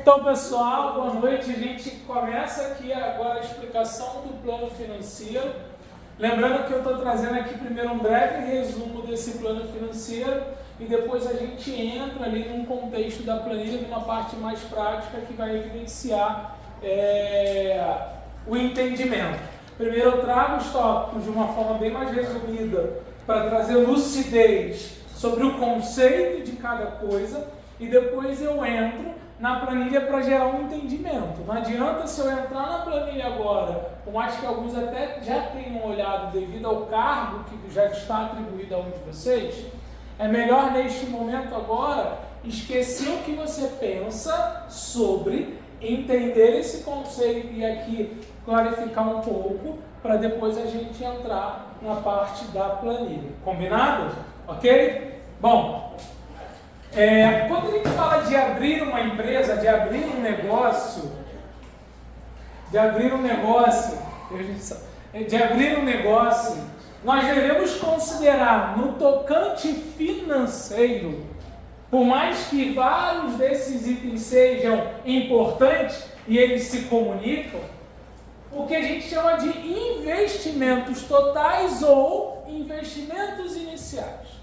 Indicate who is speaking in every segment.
Speaker 1: Então, pessoal, boa noite. A gente começa aqui agora a explicação do plano financeiro. Lembrando que eu estou trazendo aqui primeiro um breve resumo desse plano financeiro e depois a gente entra ali num contexto da planilha, numa parte mais prática que vai evidenciar o entendimento. Primeiro eu trago os tópicos de uma forma bem mais resumida para trazer lucidez sobre o conceito de cada coisa e depois eu entro na planilha para gerar um entendimento. Não adianta se eu entrar na planilha agora, por mais que alguns até já tenham olhado devido ao cargo que já está atribuído a um de vocês, é melhor neste momento agora esquecer o que você pensa sobre, entender esse conceito e aqui clarificar um pouco, para depois a gente entrar na parte da planilha. Combinado? Ok? Bom, quando a gente fala de abrir uma empresa, de abrir um negócio, nós devemos considerar no tocante financeiro, por mais que vários desses itens sejam importantes e eles se comunicam, o que a gente chama de investimentos totais ou investimentos iniciais.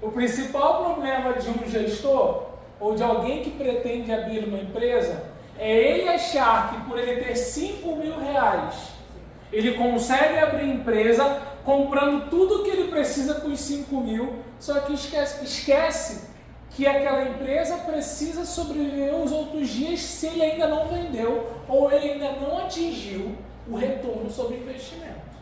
Speaker 1: O principal problema de um gestor ou de alguém que pretende abrir uma empresa é ele achar que por ele ter 5 mil reais, ele consegue abrir empresa comprando tudo que ele precisa com os 5 mil, só que esquece que aquela empresa precisa sobreviver os outros dias se ele ainda não vendeu ou ele ainda não atingiu o retorno sobre investimento.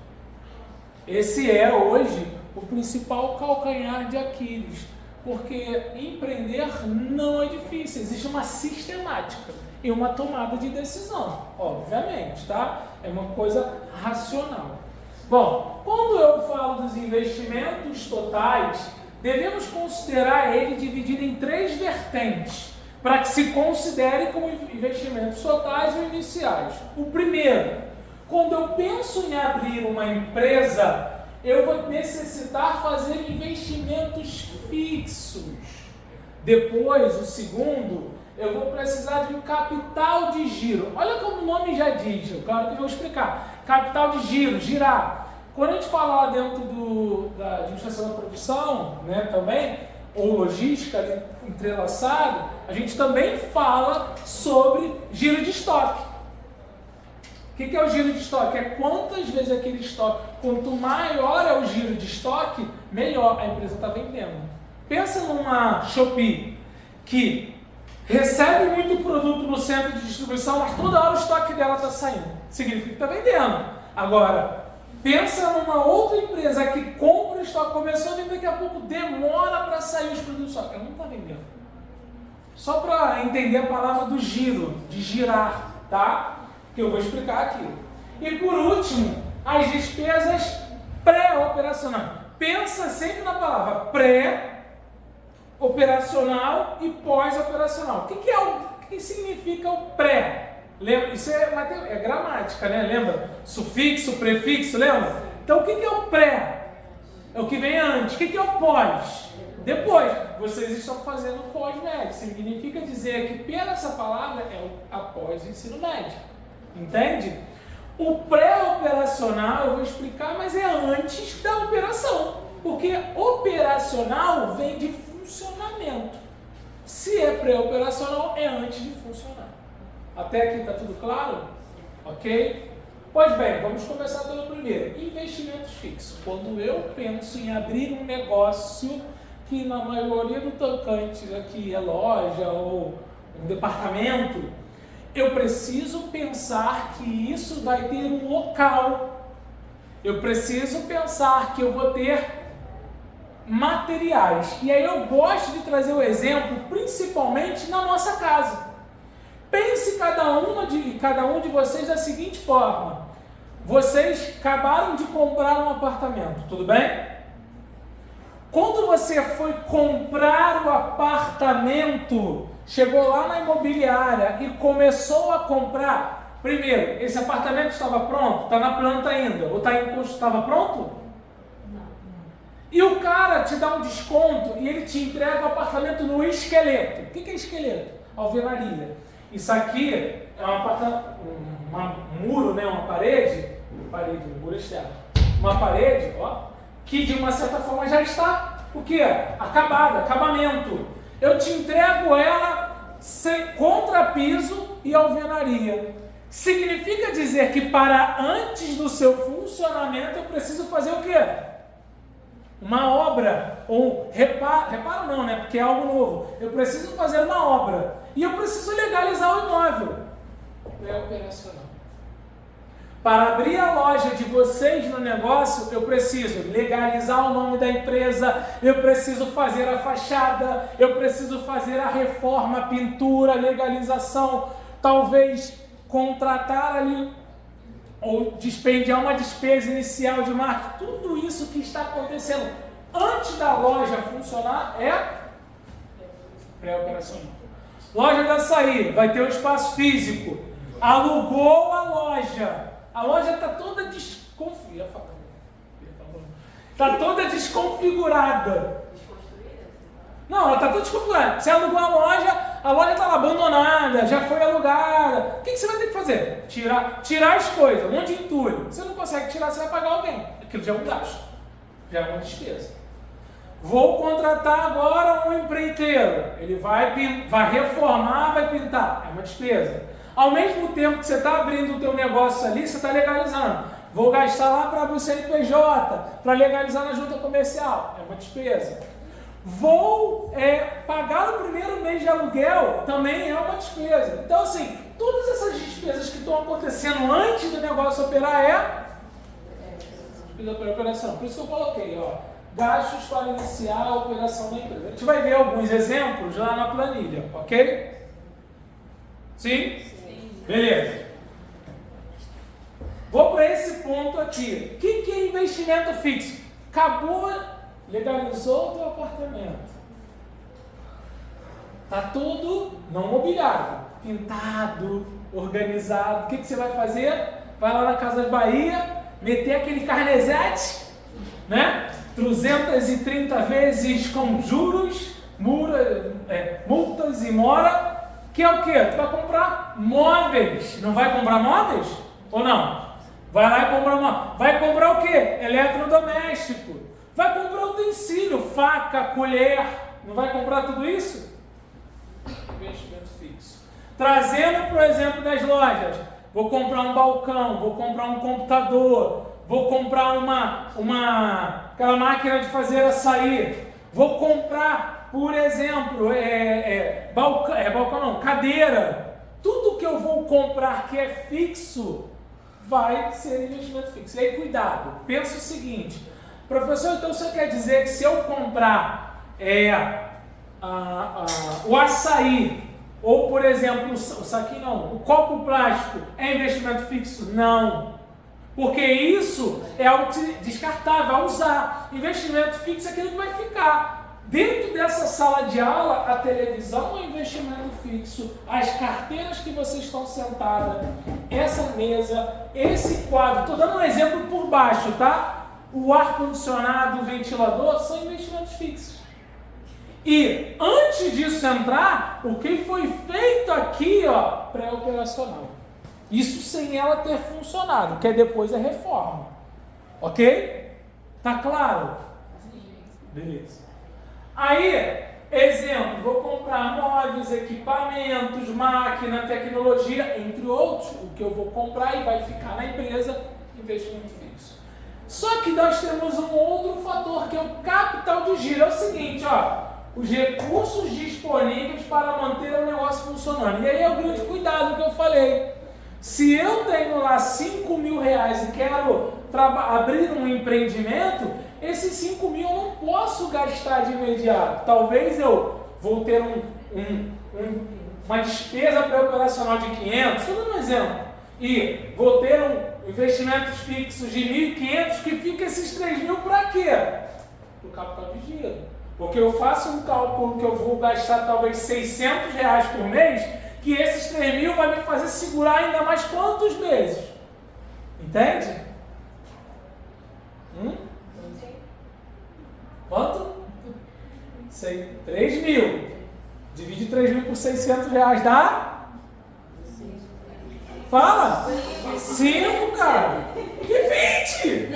Speaker 1: Esse é hoje o principal calcanhar de Aquiles, porque empreender não é difícil, existe uma sistemática e uma tomada de decisão, obviamente, tá? É uma coisa racional. Bom, quando eu falo dos investimentos totais, devemos considerar ele dividido em 3 vertentes, para que se considere como investimentos totais ou iniciais. O primeiro, quando eu penso em abrir uma empresa, eu vou necessitar fazer investimentos fixos. Depois, o segundo, eu vou precisar de um capital de giro. Olha como o nome já diz, claro que eu vou explicar. Capital de giro, girar. Quando a gente fala lá dentro da administração da produção, né, também, ou logística entrelaçado, a gente também fala sobre giro de estoque. O que é o giro de estoque? É quantas vezes aquele estoque, quanto maior é o giro de estoque, melhor a empresa está vendendo. Pensa numa Shopee que recebe muito produto no centro de distribuição, mas toda hora o estoque dela está saindo. Significa que está vendendo. Agora, pensa numa outra empresa que compra o estoque, começou a vender, daqui a pouco demora para sair os produtos do estoque. Ela não está vendendo. Só para entender a palavra do giro, de girar, tá? Que eu vou explicar aqui. E por último, as despesas pré-operacionais. Pensa sempre na palavra pré-operacional e pós-operacional. O que significa o pré? Lembra? Isso é gramática, né? Lembra? Sufixo, prefixo, lembra? Então o que é o pré? É o que vem antes. O que é o pós? Depois. Vocês estão fazendo o pós-médio. Significa dizer que pela essa palavra é o após o ensino médio. Entende? O pré-operacional eu vou explicar, mas é antes da operação. Porque operacional vem de funcionamento. Se é pré-operacional, é antes de funcionar. Até aqui está tudo claro? Ok? Pois bem, vamos começar pelo primeiro. Investimentos fixos. Quando eu penso em abrir um negócio, que na maioria do tocante aqui é loja ou um departamento, eu preciso pensar que isso vai ter um local. Eu preciso pensar que eu vou ter materiais. E aí eu gosto de trazer o exemplo, principalmente na nossa casa. Pense cada um de vocês da seguinte forma. Vocês acabaram de comprar um apartamento, tudo bem? Quando você foi comprar o apartamento, chegou lá na imobiliária e começou a comprar, primeiro, esse apartamento estava pronto? Está na planta ainda? Ou estava pronto?
Speaker 2: Não.
Speaker 1: E o cara te dá um desconto e ele te entrega o apartamento no esqueleto. O que é esqueleto? Alvenaria. Isso aqui é um muro, né? Uma parede, um muro externo. Uma parede, ó, que de uma certa forma já está, o quê? Acabada, acabamento. Eu te entrego ela sem contrapiso e alvenaria. Significa dizer que para antes do seu funcionamento eu preciso fazer o quê? Uma obra, ou reparo não, né? Porque é algo novo. Eu preciso fazer uma obra e eu preciso legalizar o imóvel. É operacional. Para abrir a loja de vocês no negócio, eu preciso legalizar o nome da empresa, eu preciso fazer a fachada, eu preciso fazer a reforma, a pintura, a legalização, talvez contratar ali ou dispendiar uma despesa inicial de marketing. Tudo isso que está acontecendo antes da loja funcionar é pré-operacional. Loja da Açaí vai ter um espaço físico, alugou a loja está toda está toda desconfigurada. Não, ela está toda desconfigurada. Você alugou a loja está lá abandonada, já foi alugada. O que você vai ter que fazer? Tirar as coisas, um monte de entulho. Você não consegue tirar, você vai pagar alguém. Aquilo já é um gasto, já é uma despesa. Vou contratar agora um empreiteiro. Ele vai reformar, vai pintar. É uma despesa. Ao mesmo tempo que você está abrindo o teu negócio ali, você está legalizando. Vou gastar lá para abrir o CNPJ, para legalizar na junta comercial. É uma despesa. Vou pagar o primeiro mês de aluguel, também é uma despesa. Então, assim, todas essas despesas que estão acontecendo antes do negócio operar despesa para operação. Por isso que eu coloquei, ó, gastos para iniciar a operação da empresa. A gente vai ver alguns exemplos lá na planilha, ok? Sim? Sim. Beleza. Vou para esse ponto aqui. O que é investimento fixo? Acabou, legalizou o teu apartamento. Está tudo não mobiliado, pintado, organizado. O que você vai fazer? Vai lá na Casas Bahia, meter aquele carnezete, né? 330 vezes com juros, multas e mora. Que é o quê? Tu vai comprar móveis. Não vai comprar móveis? Ou não? Vai lá e compra móveis. Vai comprar o quê? Eletrodoméstico. Vai comprar utensílio, faca, colher. Não vai comprar tudo isso? Investimento fixo. Trazendo, por exemplo, das lojas. Vou comprar um balcão, vou comprar um computador, vou comprar aquela máquina de fazer açaí. Vou comprar, por exemplo, cadeira. Tudo que eu vou comprar que é fixo vai ser investimento fixo. E aí, cuidado, pensa o seguinte, professor, então você quer dizer que se eu comprar o açaí, ou por exemplo, o copo plástico, é investimento fixo? Não. Porque isso é algo descartável, a usar. Investimento fixo é aquilo que vai ficar. Dentro dessa sala de aula, a televisão é um investimento fixo, as carteiras que vocês estão sentadas, essa mesa, esse quadro, estou dando um exemplo por baixo, tá? O ar-condicionado, o ventilador, são investimentos fixos. E antes disso entrar, o que foi feito aqui, ó, pré-operacional. Isso sem ela ter funcionado, que depois é reforma. Ok? Tá claro? Beleza. Aí, exemplo, vou comprar móveis, equipamentos, máquina, tecnologia, entre outros, o que eu vou comprar e vai ficar na empresa, investimento fixo. Só que nós temos um outro fator, que é o capital de giro. É o seguinte, ó, os recursos disponíveis para manter o negócio funcionando. E aí é o grande cuidado que eu falei. Se eu tenho lá 5 mil reais e quero abrir um empreendimento, esses 5 mil eu não posso gastar de imediato. Talvez eu vou ter uma despesa pré-operacional de 500, estou dando um exemplo, e vou ter investimentos fixos de 1.500, que fica esses 3 mil para quê? Para o capital de giro. Porque eu faço um cálculo que eu vou gastar talvez 600 reais por mês, que esses 3 mil vai me fazer segurar ainda mais quantos meses? Entende? 3 mil. Divide 3 mil por 600 reais, dá? Fala! 5, cara! Que 20?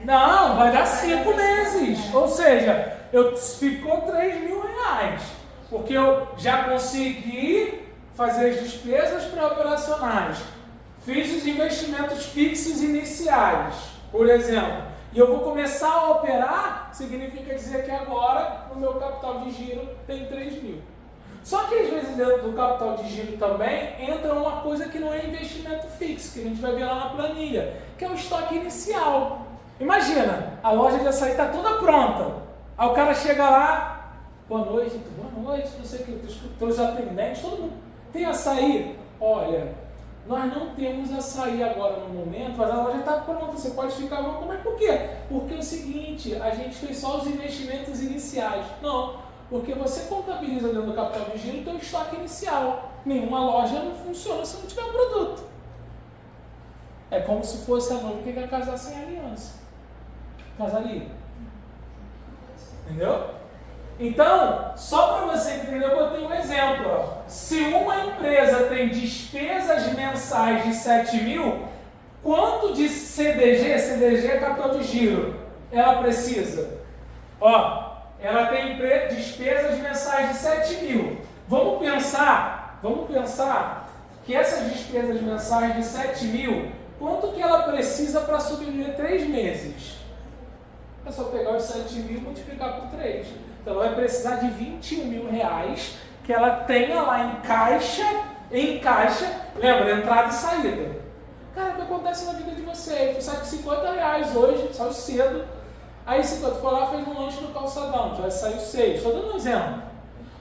Speaker 1: Não, vai dar 5 meses. Ou seja, ficou 3 mil reais. Porque eu já consegui fazer as despesas pré-operacionais. Fiz os investimentos fixos iniciais, por exemplo. E eu vou começar a operar, significa dizer que agora o meu capital de giro tem 3 mil. Só que às vezes dentro do capital de giro também entra uma coisa que não é investimento fixo, que a gente vai ver lá na planilha, que é o estoque inicial. Imagina, a loja de açaí está toda pronta. Aí o cara chega lá, boa noite, não sei o que, os atendentes, todo mundo. Tem açaí? Olha, nós não temos açaí agora no momento, mas a loja está pronta, você pode ficar à vontade. Mas por quê? Porque é o seguinte, a gente fez só os investimentos iniciais. Não. Porque você contabiliza dentro do capital de giro o teu estoque inicial. Nenhuma loja não funciona se não tiver um produto. É como se fosse a noiva que quer casar sem aliança. Casaria. Entendeu? Então, só para você entender, eu botei um exemplo. Ó. Se uma empresa tem despesas mensais de 7 mil, quanto de CDG é capital de giro, ela precisa? Ó. Ela tem despesas mensais de 7 mil. Vamos pensar que essas despesas mensais de 7 mil, quanto que ela precisa para sobreviver 3 meses? É só pegar os 7 mil e multiplicar por 3. Então ela vai precisar de 21 mil reais que ela tenha lá em caixa, lembra, entrada e saída. Cara, o que acontece na vida de vocês? Você sai com 50 reais hoje, saiu cedo. Aí se tu for lá, fez um lanche no calçadão, já saiu 6, estou dando um exemplo.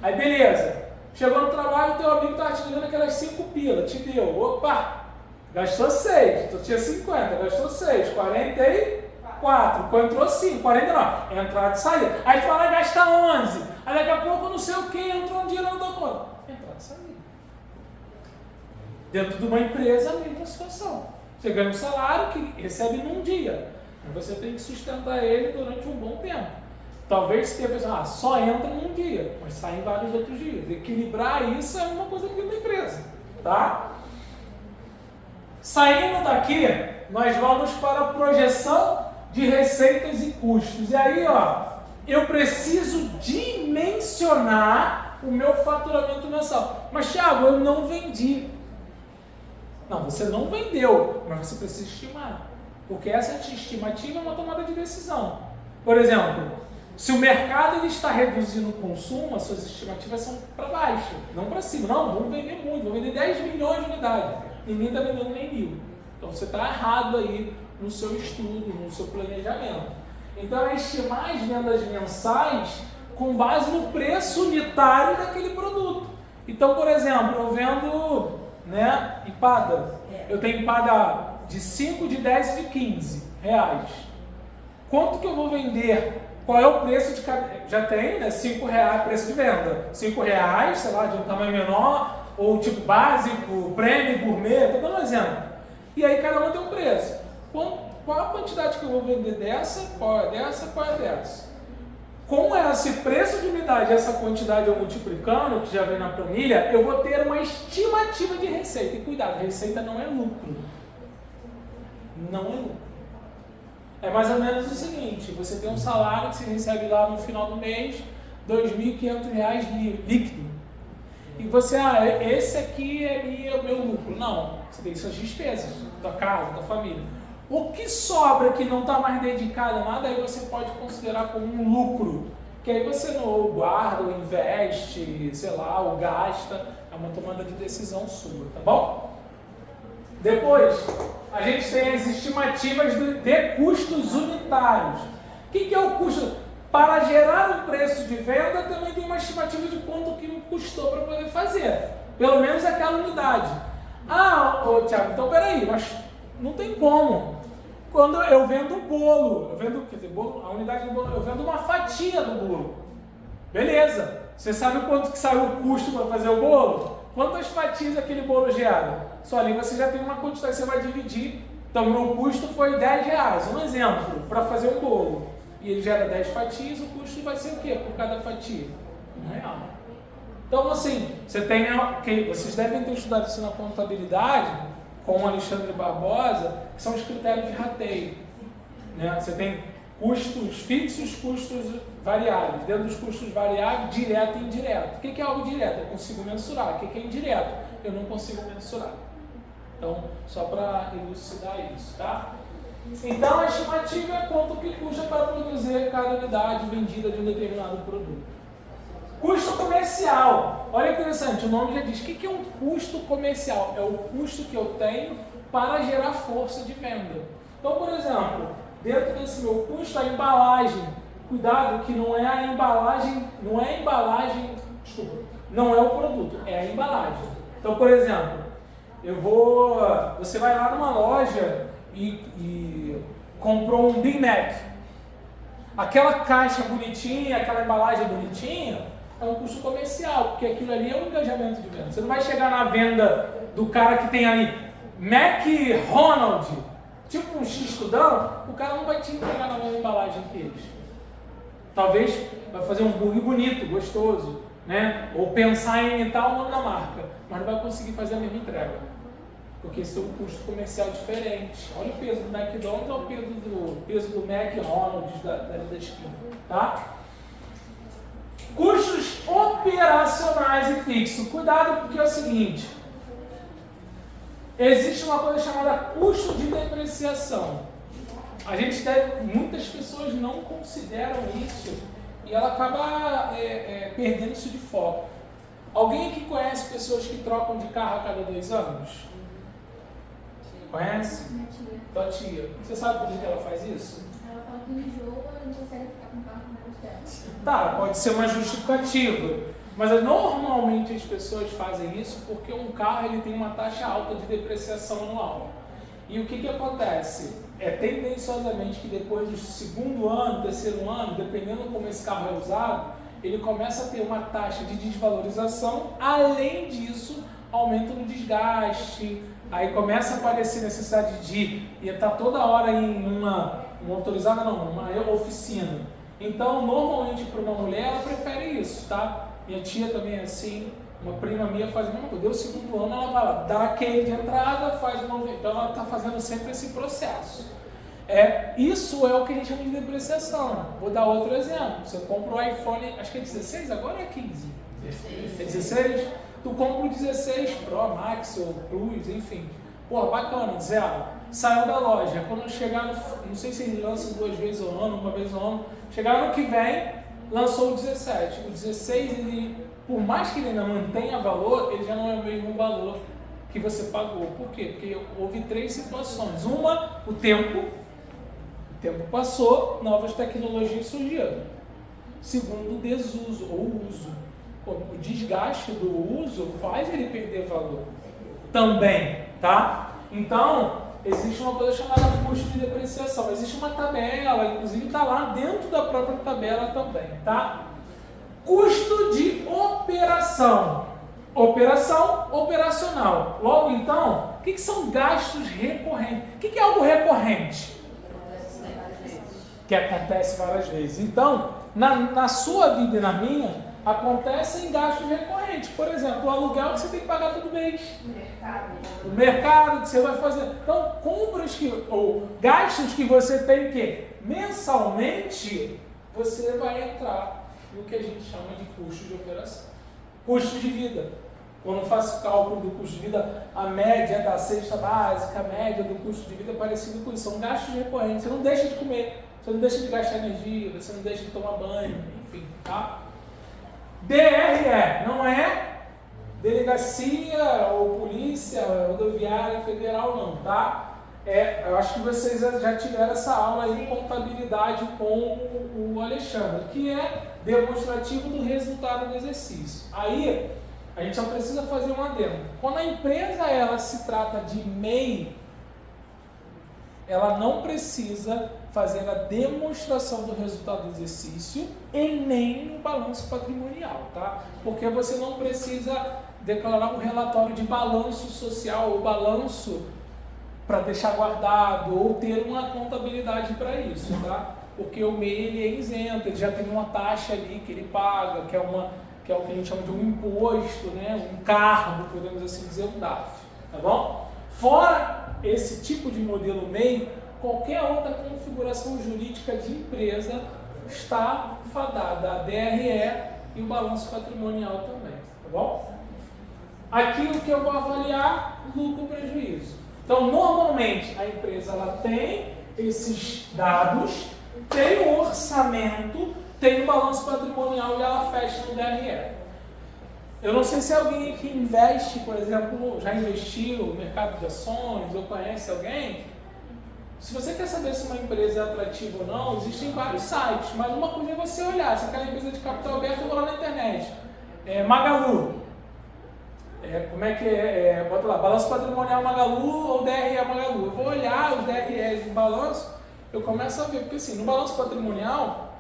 Speaker 1: Aí beleza, chegou no trabalho, teu amigo estava te dando aquelas 5 pilas, te deu, opa, gastou 6, tu tinha 50, gastou 6, 44, entrou 5, 49, entrada e saída. Aí tu vai lá e gasta 11, aí daqui a pouco não sei o que, entrou um dinheiro da conta, entrada e saída. Dentro de uma empresa, a mesma situação. Você ganha um salário que recebe num dia. Você tem que sustentar ele durante um bom tempo. Talvez se tenha pessoa, só entra num dia, mas sai em vários outros dias. Equilibrar isso é uma coisa dentro da empresa, tá? Saindo daqui, nós vamos para a projeção de receitas e custos. E aí, ó, eu preciso dimensionar o meu faturamento mensal. Mas, Thiago, eu não vendi. Não, você não vendeu, mas você precisa estimar. Porque essa estimativa é uma tomada de decisão. Por exemplo, se o mercado ele está reduzindo o consumo, as suas estimativas são para baixo, não para cima. Não, vamos vender muito, vamos vender 10 milhões de unidades. Ninguém está vendendo nem 1.000. Então você está errado aí no seu estudo, no seu planejamento. Então é estimar as vendas mensais com base no preço unitário daquele produto. Então, por exemplo, eu vendo empada. Eu tenho empada de 5, de 10 e de 15 reais. Quanto que eu vou vender? Qual é o preço de cada... Já tem, né? 5 reais, preço de venda. 5 reais, sei lá, de um tamanho menor, ou tipo básico, prêmio, gourmet, estou dando um exemplo. E aí cada uma tem um preço. Qual a quantidade que eu vou vender dessa? Qual é dessa? Qual é dessa? Com esse preço de unidade, essa quantidade eu multiplicando, que já vem na planilha, eu vou ter uma estimativa de receita. E cuidado, receita não é lucro. Não é lucro. É mais ou menos o seguinte, você tem um salário que você recebe lá no final do mês, R$ 2.500 líquido. E você, esse aqui é meu lucro. Não, você tem suas despesas, da casa, da família. O que sobra que não está mais dedicado a nada, aí você pode considerar como um lucro. Que aí você não guarda, ou investe, sei lá, ou gasta. É uma tomada de decisão sua, tá bom? Depois, a gente tem as estimativas de custos unitários. O que é o custo? Para gerar um preço de venda, também tem uma estimativa de quanto que me custou para poder fazer. Pelo menos aquela unidade. Thiago, então peraí, mas não tem como. Quando eu vendo bolo, a unidade do bolo, eu vendo uma fatia do bolo. Beleza. Você sabe quanto que saiu o custo para fazer o bolo? Quantas fatias aquele bolo gera? Só ali você já tem uma quantidade, você vai dividir. Então, meu custo foi R$10, um exemplo, para fazer um bolo. e ele gera 10 fatias, o custo vai ser o quê por cada fatia? R$1. Então, assim, vocês devem ter estudado isso na contabilidade com o Alexandre Barbosa, que são os critérios de rateio. Né? Você tem custos fixos, custos variáveis. Dentro dos custos variáveis, direto e indireto. O que é algo direto? Eu consigo mensurar. O que é indireto? Eu não consigo mensurar. Então, só para elucidar isso, tá? Então, a estimativa é quanto que custa para produzir cada unidade vendida de um determinado produto. Custo comercial. Olha que interessante, o nome já diz. O que é um custo comercial? É o custo que eu tenho para gerar força de venda. Então, por exemplo, dentro desse meu custo, a embalagem. Cuidado que não é a embalagem, não é o produto, é a embalagem. Então, por exemplo, você vai lá numa loja e comprou um Big Mac. Aquela caixa bonitinha, aquela embalagem bonitinha, é um custo comercial, porque aquilo ali é um engajamento de venda. Você não vai chegar na venda do cara que tem aí McDonald's, tipo um X-tudão, o cara não vai te entregar na mesma embalagem que eles. Talvez vai fazer um hambúrguer bonito, gostoso, né? Ou pensar em imitar o nome da marca, mas não vai conseguir fazer a mesma entrega, porque esse é um custo comercial diferente. Olha o peso do McDonald's, olha o peso do McDonald's da esquina, tá? Custos operacionais e fixos. Cuidado, porque é o seguinte: existe uma coisa chamada custo de depreciação. Muitas pessoas não consideram isso e ela acaba perdendo isso de foco. Alguém aqui conhece pessoas que trocam de carro a cada 2 anos? Conhece?
Speaker 2: Minha tia.
Speaker 1: Tua tia. Você sabe por que ela faz isso?
Speaker 2: Ela fala que enjoa e não consegue ficar com o carro mais dela.
Speaker 1: Tá, pode ser uma justificativa, mas normalmente as pessoas fazem isso porque um carro ele tem uma taxa alta de depreciação anual. E o que acontece? É tendenciosamente que depois do 2º ano, 3º ano, dependendo como esse carro é usado, ele começa a ter uma taxa de desvalorização, além disso, aumento no desgaste, aí começa a aparecer necessidade de estar toda hora em uma oficina. Então, normalmente para uma mulher, ela prefere isso, tá? Minha tia também é assim, uma prima minha faz a mesma coisa. Deu o 2º ano, ela vai lá, dá aquele de entrada, faz o novo. Então, ela está fazendo sempre esse processo. Isso é o que a gente chama de depreciação. Vou dar outro exemplo. Você compra o iPhone, acho que é 16, agora é 15. 16. É 16? Tu compra o 16 Pro, Max ou Plus, enfim. Pô, bacana, zero. Saiu da loja. Quando chegar não sei se eles lançam 2 vezes ao ano, 1 vez ao ano. Chegar no que vem, lançou o 17. O 16, ele, por mais que ele ainda mantenha valor, ele já não é o mesmo valor que você pagou. Por quê? Porque houve 3 situações. Uma, o tempo passou, novas tecnologias surgiram. Segundo, o desuso ou uso. O desgaste do uso faz ele perder valor também, tá? Então, existe uma coisa chamada custo de depreciação. Existe uma tabela, inclusive está lá dentro da própria tabela também, tá? Custo de operação. Operação, operacional. Logo então, o que são gastos recorrentes? O que é algo recorrente? Que acontece várias vezes. Então, na sua vida e na minha, acontecem gastos recorrentes. Por exemplo, o aluguel que você tem que pagar todo mês. O mercado que você vai fazer. Então, ou gastos que você tem que mensalmente, você vai entrar no que a gente chama de custo de operação. Custo de vida. Quando eu faço cálculo do custo de vida, a média da cesta básica, a média do custo de vida é parecido com isso. São gastos recorrentes. Você não deixa de comer. Você não deixa de gastar energia, você não deixa de tomar banho, enfim, tá? DRE não é delegacia ou polícia rodoviária federal não, tá? Eu acho que vocês já tiveram essa aula aí de contabilidade com o Alexandre, que é demonstrativo do resultado do exercício. Aí, a gente só precisa fazer um adendo. Quando a empresa ela se trata de MEI, ela não precisa fazer a demonstração do resultado do exercício e nem no balanço patrimonial, tá? Porque você não precisa declarar um relatório de balanço social ou balanço para deixar guardado ou ter uma contabilidade para isso, tá? porque o MEI ele é isento, ele já tem uma taxa ali que ele paga, que é o que a gente chama de um imposto, né? Um cargo, podemos assim dizer, um DAF, tá bom? Fora esse tipo de modelo MEI, qualquer outra configuração jurídica de empresa está fadada a DRE e o balanço patrimonial também, tá bom? Aqui o que eu vou avaliar, lucro ou prejuízo. Então, normalmente, a empresa ela tem esses dados, tem o orçamento, tem o balanço patrimonial e ela fecha no DRE. Eu não sei se alguém que investe, por exemplo, já investiu no mercado de ações ou conhece alguém. Se você quer saber se uma empresa é atrativa ou não, existem vários sites, mas uma coisa é você olhar, se aquela empresa de capital aberto, eu vou lá na internet. Magalu. Como é que é? Bota lá, balanço patrimonial Magalu ou DRE Magalu. Eu vou olhar os DREs em balanço, eu começo a ver, porque assim, no balanço patrimonial,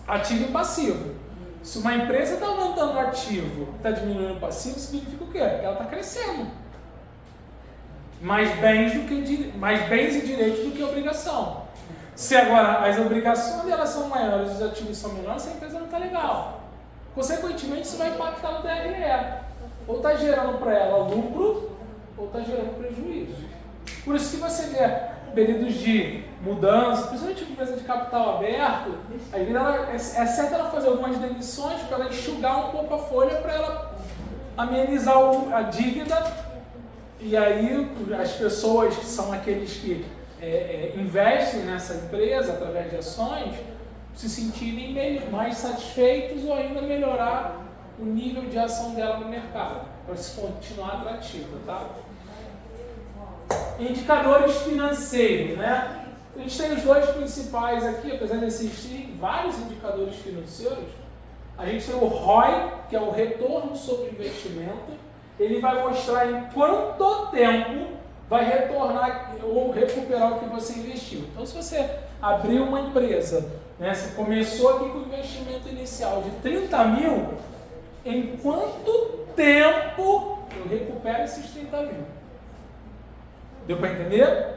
Speaker 1: ativo e passivo. Se uma empresa está aumentando o ativo, está diminuindo o passivo, significa o quê? Que ela está crescendo. Mais bens e direitos do que obrigação. Se agora as obrigações delas são maiores e os ativos são menores, essa empresa não está legal. Consequentemente, isso vai impactar no DRE. Ou está gerando para ela lucro, ou está gerando prejuízo. Por isso que você vê períodos de mudança, principalmente em empresa de capital aberto, às vezes é certo ela fazer algumas demissões para ela enxugar um pouco a folha, para ela amenizar a dívida. E aí as pessoas que são aqueles que investem nessa empresa através de ações, se sentirem mais satisfeitos ou ainda melhorar o nível de ação dela no mercado, para se continuar atrativa, tá? Indicadores financeiros, né? A gente tem os dois principais aqui, apesar de existirem vários indicadores financeiros. A gente tem o ROI, que é o retorno sobre investimento. Ele vai mostrar em quanto tempo vai retornar ou recuperar o que você investiu. Então, se você abrir uma empresa, né, você começou aqui com o investimento inicial de 30 mil, em quanto tempo eu recupero esses 30 mil? Deu para entender?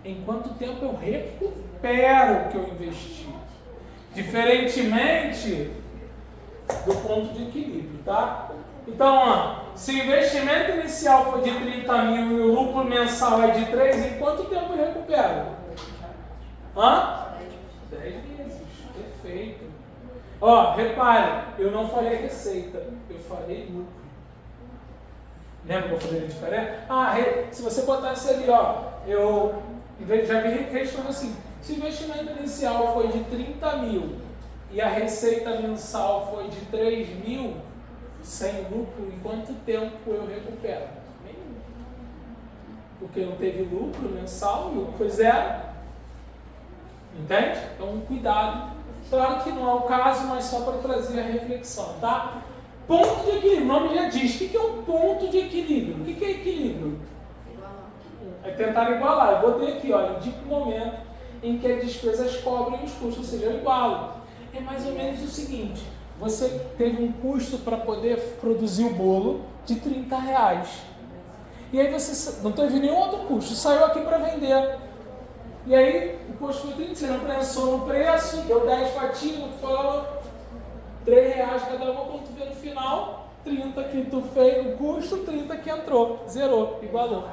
Speaker 1: Em quanto tempo eu recupero o que eu investi? Diferentemente do ponto de equilíbrio, tá? Então, se o investimento inicial foi de 30 mil e o lucro mensal é de 3, em quanto tempo eu recupero? 10 meses. Perfeito. Repare, eu não falei receita, eu falei lucro. Lembra que eu falei diferente? Se você botasse ali, eu já vi questão assim, se o investimento inicial foi de 30 mil e a receita mensal foi de 3 mil, sem lucro, em quanto tempo eu recupero? Nenhum. Porque não teve lucro mensal, o lucro foi 0. Entende? Então, cuidado. Claro que não é o caso, mas só para trazer a reflexão, tá? Ponto de equilíbrio. O nome já diz. O que é um ponto de equilíbrio? O que é equilíbrio? É tentar igualar. Eu botei aqui, indica o momento em que as despesas cobrem os custos, ou seja, eu igualo. É mais ou menos o seguinte. Você teve um custo para poder produzir o bolo de R$30. E aí você não teve nenhum outro custo, saiu aqui para vender. E aí o custo foi 30, você não pensou no preço, deu 10 fatias, falou R$3 cada uma, quando tu vê no final, 30 que tu fez o custo, 30 que entrou, zerou, igualou.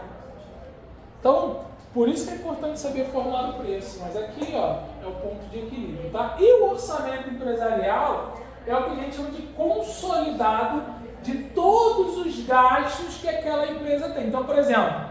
Speaker 1: Então, por isso que é importante saber formar o preço, mas aqui é o ponto de equilíbrio, tá? E o orçamento empresarial é o que a gente chama de consolidado de todos os gastos que aquela empresa tem. Então, por exemplo,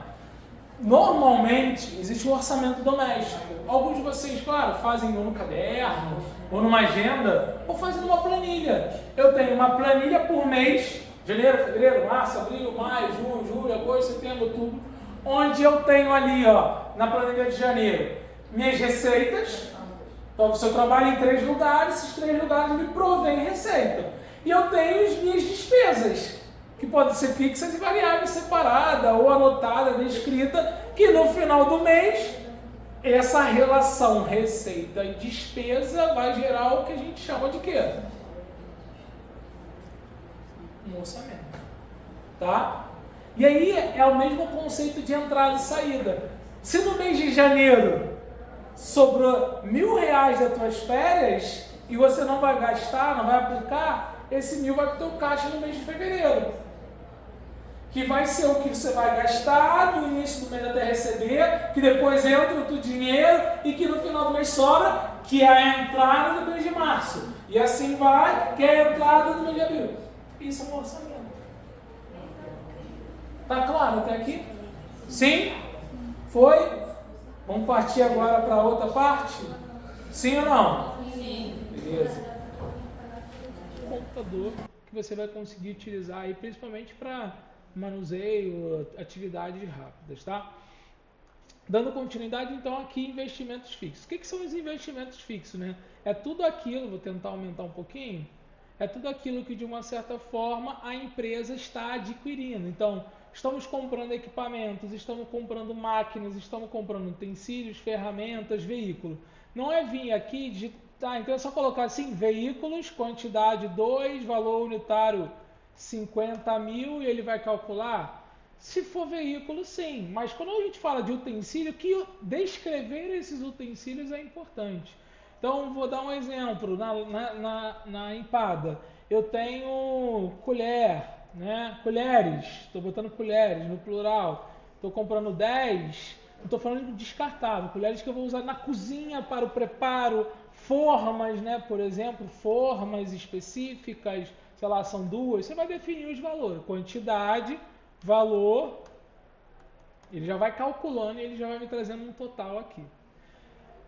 Speaker 1: normalmente existe um orçamento doméstico. Alguns de vocês, claro, fazem ou no caderno, ou numa agenda, ou fazem numa planilha. Eu tenho uma planilha por mês, janeiro, fevereiro, março, abril, maio, junho, julho, agosto, setembro, outubro, onde eu tenho ali, na planilha de janeiro, minhas receitas. Então, se eu trabalho em 3 lugares, esses 3 lugares me provêm receita. E eu tenho as minhas despesas, que podem ser fixas e variáveis separada ou anotada, descrita, que no final do mês, essa relação receita e despesa vai gerar o que a gente chama de quê? Um orçamento. Tá? E aí é o mesmo conceito de entrada e saída. Se no mês de janeiro sobrou R$1.000 das tuas férias e você não vai gastar, não vai aplicar, esse 1.000 vai para o teu caixa no mês de fevereiro. Que vai ser o que você vai gastar no início do mês até receber, que depois entra o teu dinheiro e que no final do mês sobra, que é a entrada do mês de março. E assim vai, que é a entrada do mês de abril. Isso é um orçamento. Tá claro até aqui? Sim? Foi? Vamos partir agora para outra parte? Sim ou não?
Speaker 2: Sim.
Speaker 1: Beleza. Computador que você vai conseguir utilizar aí, principalmente para manuseio, atividades rápidas, tá? Dando continuidade, então, aqui, investimentos fixos. O que são os investimentos fixos, né? É tudo aquilo, vou tentar aumentar um pouquinho, é tudo aquilo que, de uma certa forma, a empresa está adquirindo. Então, estamos comprando equipamentos, estamos comprando máquinas, estamos comprando utensílios, ferramentas, veículo. Não é vir aqui digitar, então é só colocar assim, veículos, quantidade 2, valor unitário 50 mil e ele vai calcular. Se for veículo, sim. Mas quando a gente fala de utensílio, que descrever esses utensílios é importante. Então, vou dar um exemplo. Na empada, eu tenho colher, né? Colheres. Estou botando colheres no plural. Estou comprando 10. Não estou falando de descartável. Colheres que eu vou usar na cozinha para o preparo. Formas, né? Por exemplo, formas específicas. Sei lá, são 2. Você vai definir os valores. Quantidade, valor. Ele já vai calculando e ele já vai me trazendo um total aqui.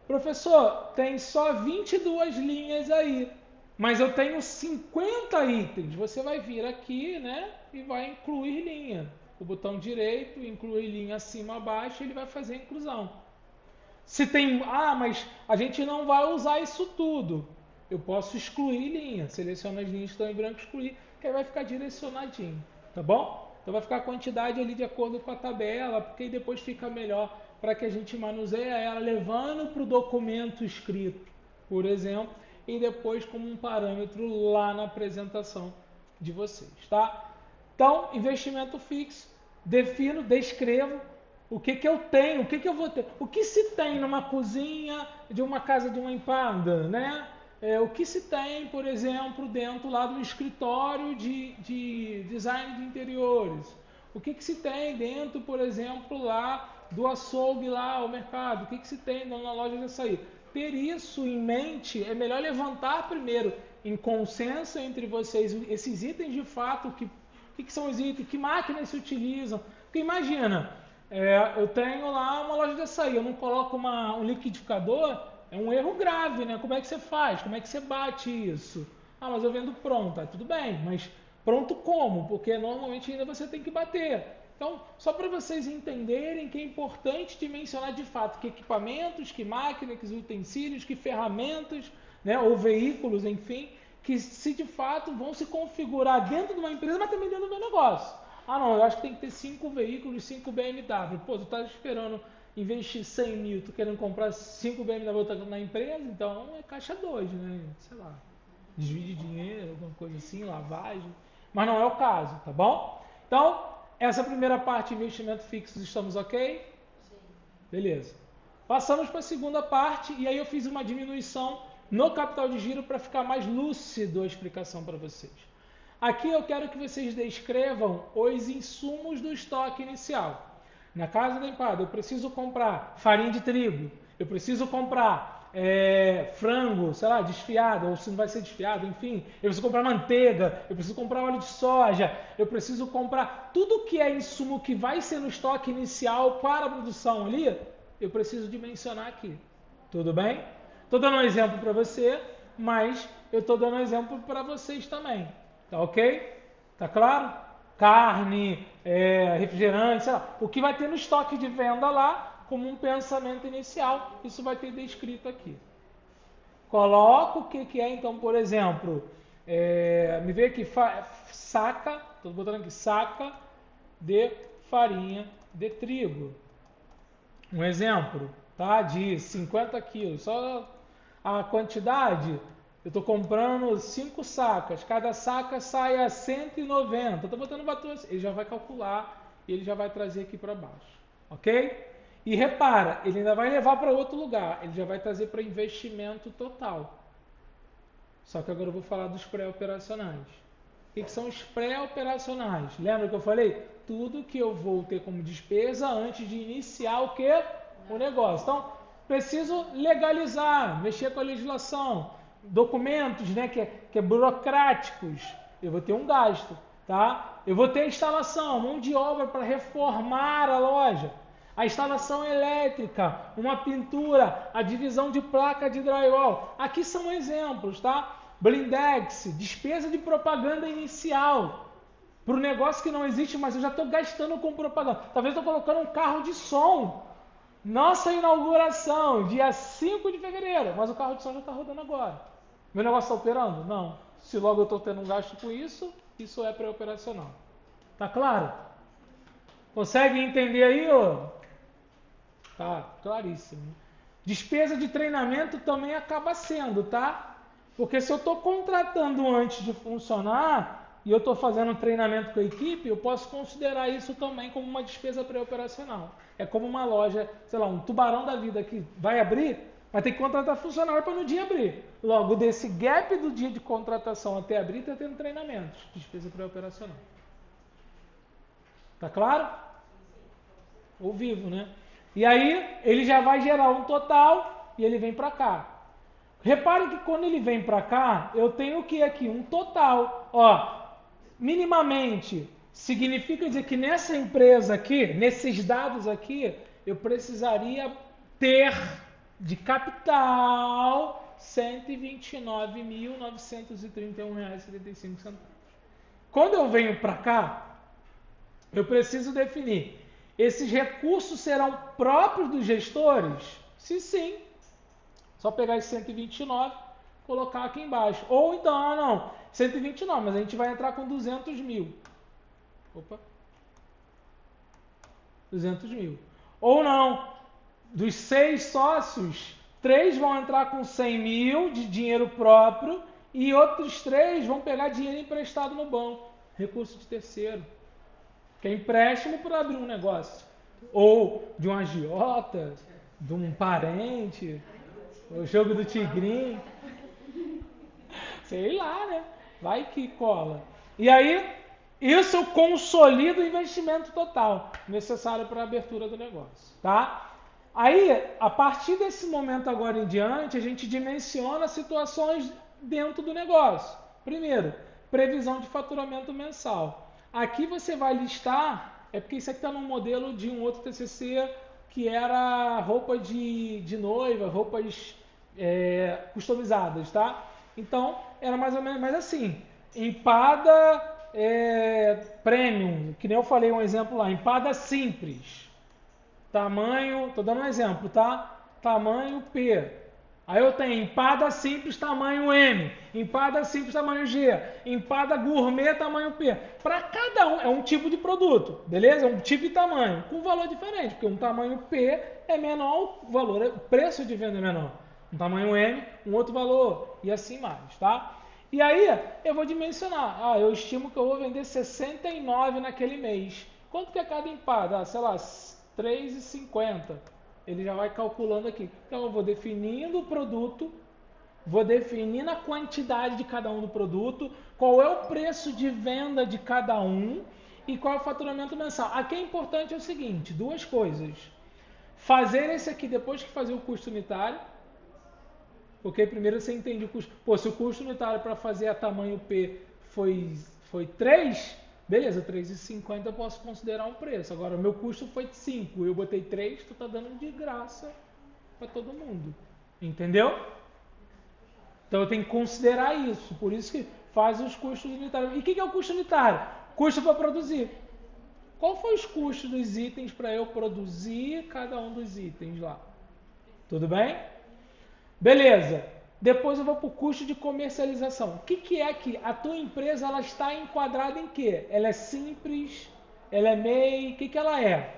Speaker 1: Professor, tem só 22 linhas aí, mas eu tenho 50 itens. Você vai vir aqui, né, e vai incluir linha. O botão direito, incluir linha acima, abaixo, ele vai fazer a inclusão. Se tem, mas a gente não vai usar isso tudo. Eu posso excluir linha. Seleciono as linhas que estão em branco, excluir, que aí vai ficar direcionadinho, tá bom? Então vai ficar a quantidade ali de acordo com a tabela, porque aí depois fica melhor para que a gente manuseie ela levando para o documento escrito, por exemplo, e depois como um parâmetro lá na apresentação de vocês, tá? Então, investimento fixo, defino, descrevo o que eu tenho, o que eu vou ter, o que se tem numa cozinha de uma casa de uma empada, né? O que se tem, por exemplo, dentro lá do escritório de design de interiores, o que se tem dentro, por exemplo, lá do açougue lá ao mercado, o que se tem na loja de açaí. Ter isso em mente, é melhor levantar primeiro em consenso entre vocês esses itens de fato, o que são os itens, que máquinas se utilizam. Porque imagina, eu tenho lá uma loja de açaí, eu não coloco um liquidificador, é um erro grave, né? Como é que você faz? Como é que você bate isso? Mas eu vendo pronto, tudo bem, mas pronto como? Porque normalmente ainda você tem que bater. Então, só para vocês entenderem que é importante de mencionar de fato que equipamentos, que máquinas, que utensílios, que ferramentas, né, ou veículos, enfim, que se de fato vão se configurar dentro de uma empresa, mas também dentro do meu negócio. Não, eu acho que tem que ter 5 veículos, 5 BMW. Pô, tu tá esperando investir 100 mil, tu querendo comprar 5 BMW na empresa, então é caixa 2, né? Sei lá, desvio de dinheiro, alguma coisa assim, lavagem. Mas não é o caso, tá bom? Então, essa primeira parte de investimento fixo, estamos ok? Sim. Beleza. Passamos para a segunda parte e aí eu fiz uma diminuição no capital de giro para ficar mais lúcido a explicação para vocês. Aqui eu quero que vocês descrevam os insumos do estoque inicial. Na casa da empada, eu preciso comprar farinha de trigo, eu preciso comprar frango, sei lá, desfiado, ou se não vai ser desfiado, enfim. Eu preciso comprar manteiga, eu preciso comprar óleo de soja, eu preciso comprar tudo que é insumo que vai ser no estoque inicial para a produção ali, eu preciso dimensionar aqui. Tudo bem? Estou dando um exemplo para você, mas eu estou dando um exemplo para vocês também. Tá ok? Tá claro? Carne, refrigerante, sei lá. O que vai ter no estoque de venda lá, como um pensamento inicial, isso vai ter descrito aqui. Coloco o que é, então, por exemplo, me vê aqui, saca, estou botando aqui, saca de farinha de trigo. Um exemplo, tá? De 50 quilos. Só a quantidade, eu estou comprando 5 sacas, cada saca sai a 190. Estou botando batom, ele já vai calcular e ele já vai trazer aqui para baixo. Ok? E repara, ele ainda vai levar para outro lugar, ele já vai trazer para investimento total. Só que agora eu vou falar dos pré-operacionais. O que são os pré-operacionais? Lembra que eu falei? Tudo que eu vou ter como despesa antes de iniciar o quê? O negócio. Então, preciso legalizar, mexer com a legislação, documentos, né, que é burocráticos. Eu vou ter um gasto, tá? Eu vou ter a instalação, mão de obra para reformar a loja. A instalação elétrica, uma pintura, a divisão de placa de drywall. Aqui são exemplos, tá? Blindex, despesa de propaganda inicial. Para o negócio que não existe, mas eu já estou gastando com propaganda. Talvez eu estou colocando um carro de som. Nossa inauguração, dia 5 de fevereiro. Mas o carro de som já está rodando agora. Meu negócio está operando? Não. Se logo eu estou tendo um gasto com isso, isso é pré-operacional. Tá claro? Consegue entender aí, ô? Tá claríssimo. Despesa de treinamento também acaba sendo, tá? Porque se eu estou contratando antes de funcionar e eu estou fazendo treinamento com a equipe, eu posso considerar isso também como uma despesa pré-operacional. É como uma loja, sei lá, um Tubarão da vida que vai abrir, mas tem que contratar funcionário para no dia abrir. Logo, desse gap do dia de contratação até abrir, está tendo treinamentos. Despesa pré-operacional. Tá claro? Ou vivo, né? E aí, ele já vai gerar um total e ele vem para cá. Reparem que quando ele vem para cá, eu tenho o que aqui? Um total. Ó, minimamente, significa dizer que nessa empresa aqui, nesses dados aqui, eu precisaria ter de capital R$ 129.931,75. Quando eu venho para cá, eu preciso definir: esses recursos serão próprios dos gestores? Se sim, só pegar esse 129, colocar aqui embaixo. Ou então, não, 129, mas a gente vai entrar com 200 mil. Opa. 200 mil. Ou não, dos 6 sócios, 3 vão entrar com 100 mil de dinheiro próprio e outros 3 vão pegar dinheiro emprestado no banco. Recurso de terceiro. Que é empréstimo para abrir um negócio. Ou de um agiota, de um parente, o jogo do tigrinho. Sei lá, né? Vai que cola. E aí, isso consolida o investimento total necessário para a abertura do negócio, tá? Aí, a partir desse momento agora em diante, a gente dimensiona situações dentro do negócio. Primeiro, previsão de faturamento mensal. Aqui você vai listar, é porque isso aqui está num modelo de um outro TCC que era roupa de noiva, roupas customizadas, tá? Então, era mais ou menos, mas assim, empada premium, que nem eu falei um exemplo lá, empada simples, tamanho, tô dando um exemplo, tá? Tamanho P. Aí eu tenho empada simples tamanho M, empada simples tamanho G, empada gourmet tamanho P. Para cada um, é um tipo de produto, beleza? É um tipo de tamanho, com valor diferente, porque um tamanho P é menor, o valor, o preço de venda é menor. Um tamanho M, um outro valor, e assim mais, tá? E aí, eu vou dimensionar. Eu estimo que eu vou vender 69 naquele mês. Quanto que é cada empada? Sei lá, R$3,50. Ele já vai calculando aqui. Então, eu vou definindo o produto, vou definindo a quantidade de cada um do produto, qual é o preço de venda de cada um e qual é o faturamento mensal. Aqui é importante o seguinte, 2 coisas. Fazer esse aqui depois que fazer o custo unitário, porque primeiro você entende o custo. Pô, se o custo unitário para fazer a tamanho P foi 3, beleza, R$3,50 eu posso considerar um preço. Agora, o meu custo foi 5, eu botei 3, tu tá dando de graça para todo mundo. Entendeu? Então eu tenho que considerar isso. Por isso que faz os custos unitários. E o que é o custo unitário? Custo para produzir. Qual foi os custos dos itens para eu produzir cada um dos itens lá? Tudo bem? Beleza. Depois eu vou para o custo de comercialização. O que é aqui? A tua empresa ela está enquadrada em quê? Ela é simples? Ela é MEI? O que ela é?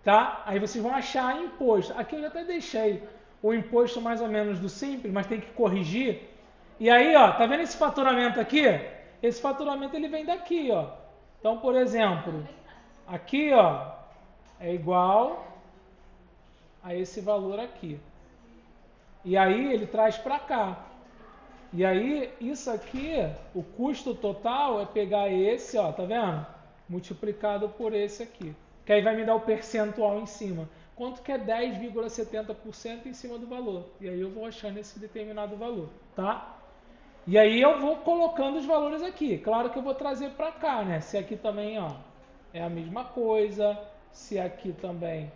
Speaker 1: Tá? Aí vocês vão achar imposto. Aqui eu já até deixei o imposto mais ou menos do simples, mas tem que corrigir. E aí, ó, tá vendo esse faturamento aqui? Esse faturamento ele vem daqui, ó. Então, por exemplo, aqui, ó, é igual a esse valor aqui. E aí ele traz para cá. E aí isso aqui, o custo total é pegar esse, ó, tá vendo? Multiplicado por esse aqui. Que aí vai me dar o percentual em cima. Quanto que é 10,70% em cima do valor? E aí eu vou achando esse determinado valor, tá? E aí eu vou colocando os valores aqui. Claro que eu vou trazer para cá, né? Se aqui também, ó, é a mesma coisa. Se aqui também,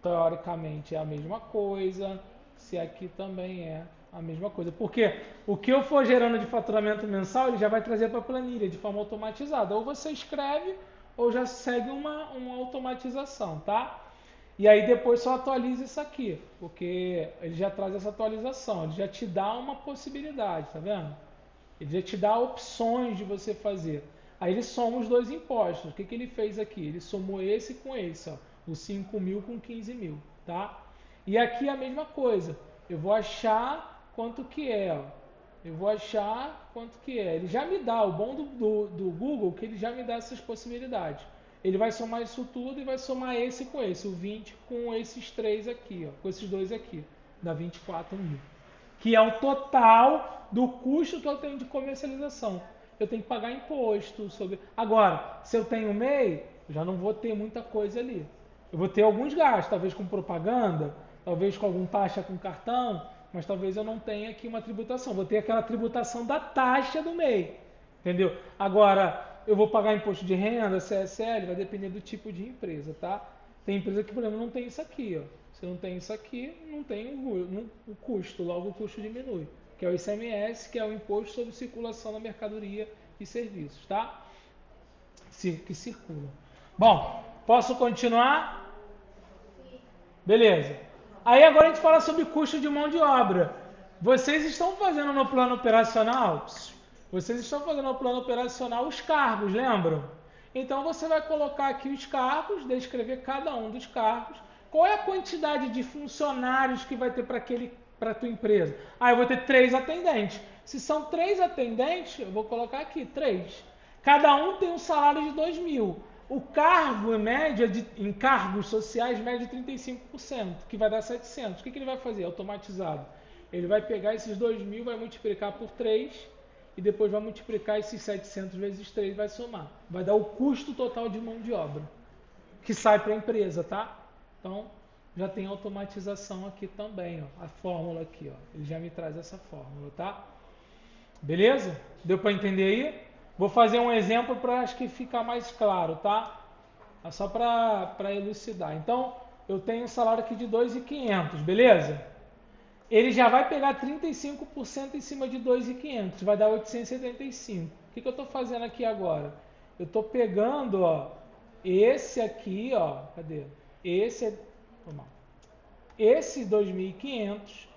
Speaker 1: teoricamente, é a mesma coisa. Se aqui também é a mesma coisa. Porque o que eu for gerando de faturamento mensal, ele já vai trazer para a planilha de forma automatizada. Ou você escreve, ou já segue uma automatização, tá? E aí depois só atualiza isso aqui, porque ele já traz essa atualização, ele já te dá uma possibilidade, tá vendo? Ele já te dá opções de você fazer. Aí ele soma os dois impostos. O que ele fez aqui? Ele somou esse com esse, ó, os 5 mil com 15 mil, tá? E aqui a mesma coisa. Eu vou achar quanto que é, ó. Eu vou achar quanto que é. Ele já me dá, o bom do Google, que ele já me dá essas possibilidades. Ele vai somar isso tudo e vai somar esse com esse, o 20 com esses três aqui, ó, com esses dois aqui, dá 24 mil. Que é o total do custo que eu tenho de comercialização. Eu tenho que pagar imposto sobre... Agora, se eu tenho MEI, eu já não vou ter muita coisa ali. Eu vou ter alguns gastos, talvez com propaganda, talvez com alguma taxa com cartão, mas talvez eu não tenha aqui uma tributação. Vou ter aquela tributação da taxa do MEI, entendeu? Agora, eu vou pagar imposto de renda, CSL, vai depender do tipo de empresa, tá? Tem empresa que, por exemplo, não tem isso aqui, ó. Se não tem isso aqui, não tem o custo, logo o custo diminui, que é o ICMS, que é o Imposto sobre Circulação da Mercadoria e Serviços, tá? Que circulam. Bom, posso continuar? Beleza. Aí agora a gente fala sobre custo de mão de obra. Vocês estão fazendo no plano operacional? Vocês estão fazendo no plano operacional os cargos, lembram? Então você vai colocar aqui os cargos, descrever cada um dos cargos. Qual é a quantidade de funcionários que vai ter para a tua empresa? Ah, eu vou ter 3 atendentes. Se são 3 atendentes, eu vou colocar aqui 3. Cada um tem um salário de 2 mil. O cargo, em média, em cargos sociais, média 35%, que vai dar 700. O que ele vai fazer? Automatizado. Ele vai pegar esses 2 mil, vai multiplicar por 3 e depois vai multiplicar esses 700 vezes 3 e vai somar. Vai dar o custo total de mão de obra que sai para a empresa, tá? Então, já tem automatização aqui também, ó, a fórmula aqui, ó. Ele já me traz essa fórmula, tá? Beleza? Deu para entender aí? Vou fazer um exemplo para acho que ficar mais claro, tá? É só para elucidar. Então, eu tenho um salário aqui de 2.500, beleza? Ele já vai pegar 35% em cima de 2.500, vai dar 875. O que eu estou fazendo aqui agora? Eu estou pegando, ó, esse aqui, ó, cadê? Esse 2.500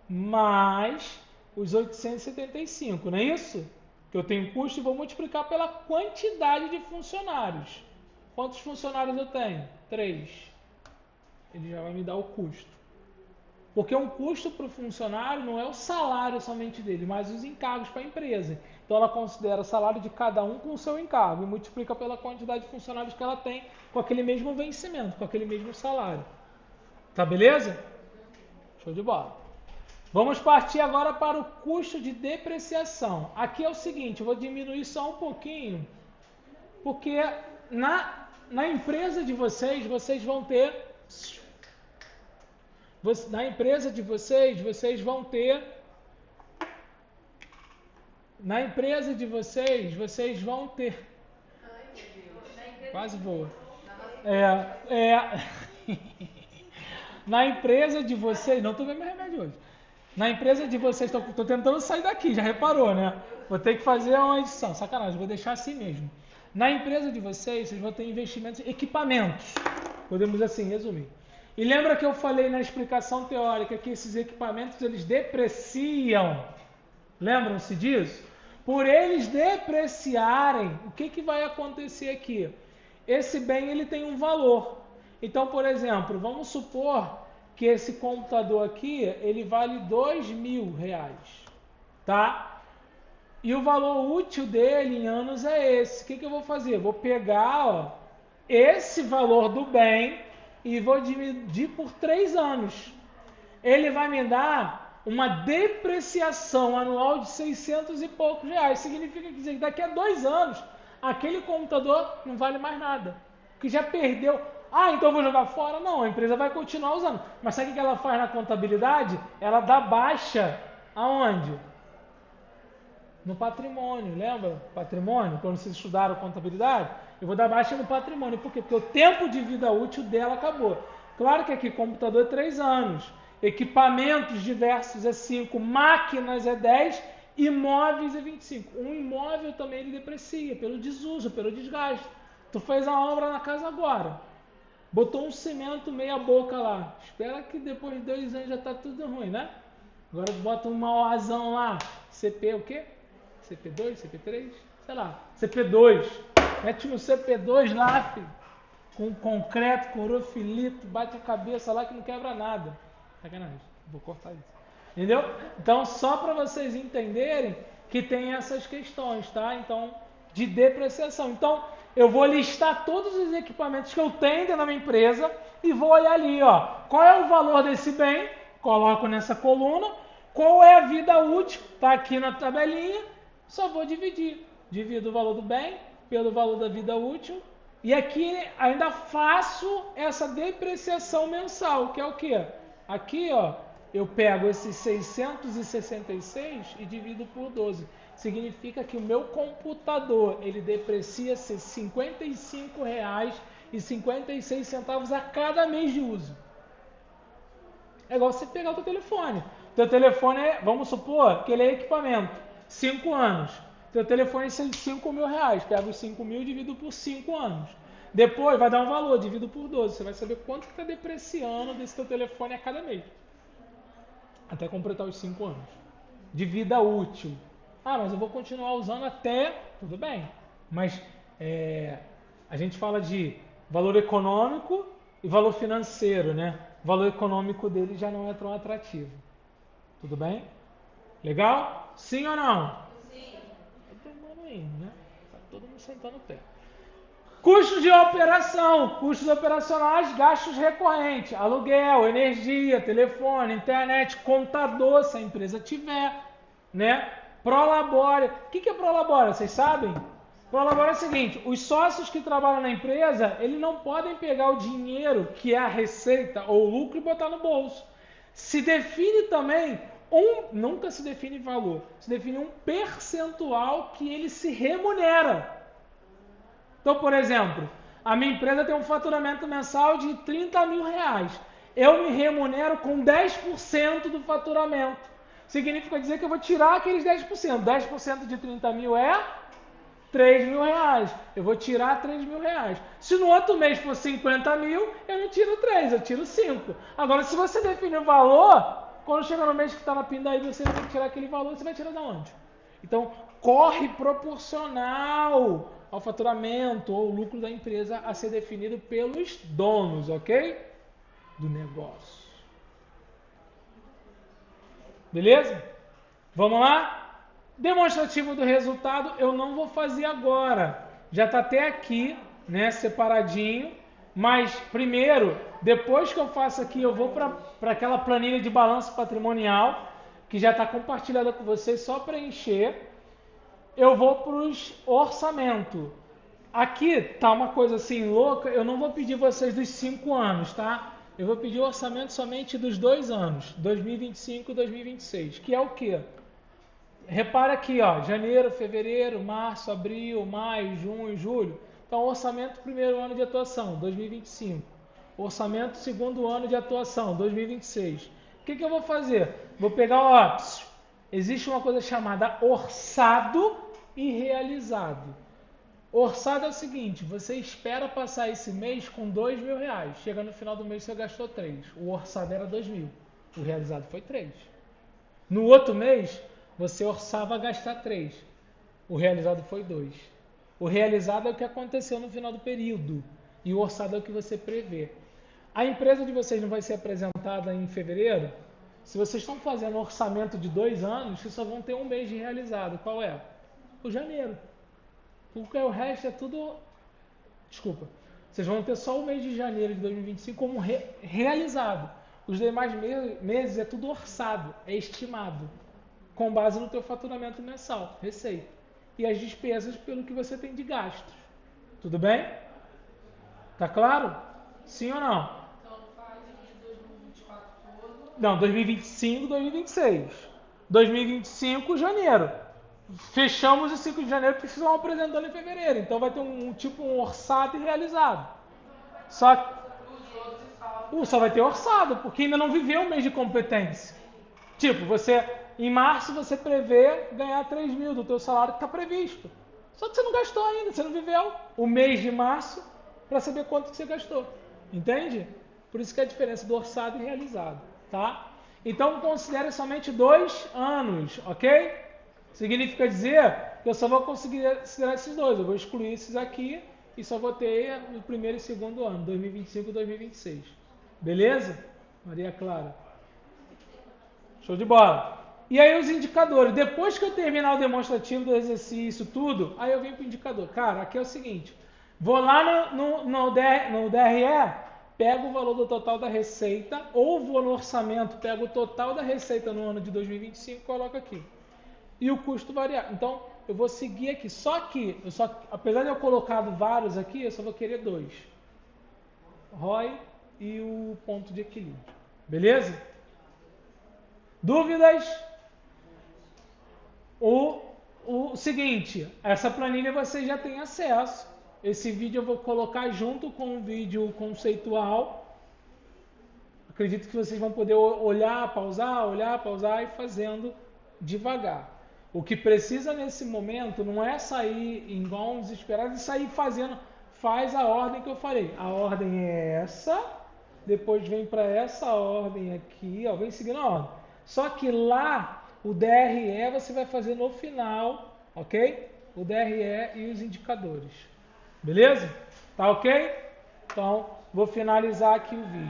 Speaker 1: mais os 875, não é isso? Que eu tenho custo e vou multiplicar pela quantidade de funcionários. Quantos funcionários eu tenho? 3. Ele já vai me dar o custo. Porque um custo para o funcionário não é o salário somente dele, mas os encargos para a empresa. Então ela considera o salário de cada um com o seu encargo e multiplica pela quantidade de funcionários que ela tem com aquele mesmo vencimento, com aquele mesmo salário. Tá beleza? Show de bola. Vamos partir agora para o custo de depreciação. Aqui é o seguinte, eu vou diminuir só um pouquinho, porque na empresa de vocês vão ter... Na empresa de vocês vão ter... Na empresa de vocês vão ter... Quase voa. Na empresa de vocês... Não estou vendo meu remédio hoje. Na empresa de vocês... Estou tentando sair daqui, já reparou, né? Vou ter que fazer uma edição. Sacanagem, vou deixar assim mesmo. Na empresa de vocês vão ter investimentos em equipamentos. Podemos assim resumir. E lembra que eu falei na explicação teórica que esses equipamentos eles depreciam? Lembram-se disso? Por eles depreciarem, o que vai acontecer aqui? Esse bem ele tem um valor. Então, por exemplo, vamos supor que esse computador aqui ele vale R$2.000, tá? E o valor útil dele em anos é esse. O que eu vou fazer? Eu vou pegar, ó, esse valor do bem e vou dividir por 3 anos. Ele vai me dar uma depreciação anual de 600 e poucos reais. Significa que daqui a 2 anos, aquele computador não vale mais nada. Porque já perdeu. Ah, então eu vou jogar fora? Não, a empresa vai continuar usando. Mas sabe o que ela faz na contabilidade? Ela dá baixa aonde? No patrimônio, lembra? Patrimônio, quando vocês estudaram contabilidade, eu vou dar baixa no patrimônio. Por quê? Porque o tempo de vida útil dela acabou. Claro que aqui computador é 3 anos, equipamentos diversos é 5, máquinas é 10, imóveis é 25. Um imóvel também ele deprecia pelo desuso, pelo desgaste. Tu fez a obra na casa agora, botou um cimento meia boca lá, espera que depois de 2 anos já está tudo ruim, né? Agora bota um mauazão lá, CP o quê? CP2, CP3, sei lá, CP2, mete no CP2 lá, filho, com concreto, corofilito, bate a cabeça lá que não quebra nada. Sacanagem, vou cortar isso. Entendeu? Então, só para vocês entenderem que tem essas questões, tá? Então, de depreciação. Então, eu vou listar todos os equipamentos que eu tenho dentro da minha empresa e vou olhar ali, ó, qual é o valor desse bem, coloco nessa coluna, qual é a vida útil, tá aqui na tabelinha, só vou dividir. Divido o valor do bem pelo valor da vida útil e aqui ainda faço essa depreciação mensal, que é o quê? Aqui, ó, eu pego esses 666 e divido por 12. Significa que o meu computador, ele deprecia R$ 55,56 a cada mês de uso. É igual você pegar o teu telefone. Teu telefone é, vamos supor, que ele é equipamento, 5 anos. Teu telefone é 5 mil reais. Pega os 5 mil e divido por 5 anos. Depois vai dar um valor, divido por 12. Você vai saber quanto que está depreciando desse teu telefone a cada mês. Até completar os 5 anos. De vida útil. Ah, mas eu vou continuar usando até... Tudo bem. Mas a gente fala de valor econômico e valor financeiro, né? O valor econômico dele já não é tão atrativo. Tudo bem? Legal? Sim ou não? Sim. Tá indo, né? Tá todo mundo sentando o pé. Custos de operação, custos operacionais, gastos recorrentes, aluguel, energia, telefone, internet, contador, se a empresa tiver, né? Prolabore. O que é Prolabore? Vocês sabem? Prolabore é o seguinte, os sócios que trabalham na empresa, eles não podem pegar o dinheiro, que é a receita ou o lucro, e botar no bolso. Se define também, nunca se define valor, se define um percentual que ele se remunera. Então, por exemplo, a minha empresa tem um faturamento mensal de 30 mil reais. Eu me remunero com 10% do faturamento. Significa dizer que eu vou tirar aqueles 10%. 10% de 30 mil é 3 mil reais. Eu vou tirar 3 mil reais. Se no outro mês for 50 mil, eu não tiro 3, eu tiro 5. Agora, se você definir o valor, quando chega no mês que está na pindaí, você vai tirar aquele valor, você vai tirar de onde? Então, corre proporcional ao faturamento ou lucro da empresa a ser definido pelos donos, ok? Do negócio. Beleza? Vamos lá? Demonstrativo do resultado eu não vou fazer agora. Já está até aqui, né, separadinho. Mas primeiro, depois que eu faço aqui, eu vou para aquela planilha de balanço patrimonial, que já está compartilhada com vocês, só preencher. Eu vou para os orçamentos. Aqui tá uma coisa assim louca, eu não vou pedir vocês dos 5 anos, tá? Eu vou pedir o orçamento somente dos 2 anos, 2025 e 2026, que é o quê? Repara aqui, ó, janeiro, fevereiro, março, abril, maio, junho, julho. Então, orçamento primeiro ano de atuação, 2025. Orçamento segundo ano de atuação, 2026. O que eu vou fazer? Vou pegar, ó, existe uma coisa chamada orçado e realizado. Orçado é o seguinte, você espera passar esse mês com 2 mil reais. Chega no final do mês você gastou 3. O orçado era 2 mil. O realizado foi 3. No outro mês, você orçava gastar 3. O realizado foi 2. O realizado é o que aconteceu no final do período. E o orçado é o que você prevê. A empresa de vocês não vai ser apresentada em fevereiro? Se vocês estão fazendo um orçamento de 2 anos, vocês só vão ter um mês de realizado. Qual é? O janeiro. Porque o resto é tudo... Desculpa. Vocês vão ter só o mês de janeiro de 2025 como realizado. Os demais meses é tudo orçado, é estimado, com base no teu faturamento mensal, receita. E as despesas pelo que você tem de gastos. Tudo bem? Tá claro? Sim ou não?
Speaker 3: Então faz de 2024 todo.
Speaker 1: Não, 2025, 2026. 2025, janeiro. Fechamos o 5 de janeiro porque estão apresentando em fevereiro. Então vai ter um orçado e realizado. Só que só vai ter orçado, porque ainda não viveu um mês de competência. Tipo, em março você prevê ganhar 3 mil do teu salário que está previsto. Só que você não gastou ainda, você não viveu o mês de março para saber quanto que você gastou. Entende? Por isso que é a diferença do orçado e realizado. Tá? Então considere somente 2 anos, ok? Significa dizer que eu só vou considerar esses dois. Eu vou excluir esses aqui e só vou ter o primeiro e segundo ano, 2025 e 2026. Beleza? Maria Clara. Show de bola. E aí os indicadores. Depois que eu terminar o demonstrativo do exercício, tudo, aí eu venho para o indicador. Cara, aqui é o seguinte. Vou lá no DRE, pego o valor do total da receita, ou vou no orçamento, pego o total da receita no ano de 2025 e coloco aqui. E o custo variável. Então, eu vou seguir aqui. Só que, apesar de eu colocar vários aqui, eu só vou querer 2. ROI e o ponto de equilíbrio. Beleza? Dúvidas? O seguinte, essa planilha você já tem acesso. Esse vídeo eu vou colocar junto com o vídeo conceitual. Acredito que vocês vão poder olhar, pausar e fazendo devagar. O que precisa nesse momento não é sair igual um desesperado e sair fazendo. Faz a ordem que eu falei. A ordem é essa, depois vem para essa ordem aqui, ó, vem seguindo a ordem. Só que lá, o DRE você vai fazer no final, ok? O DRE e os indicadores. Beleza? Tá ok? Então, vou finalizar aqui o vídeo.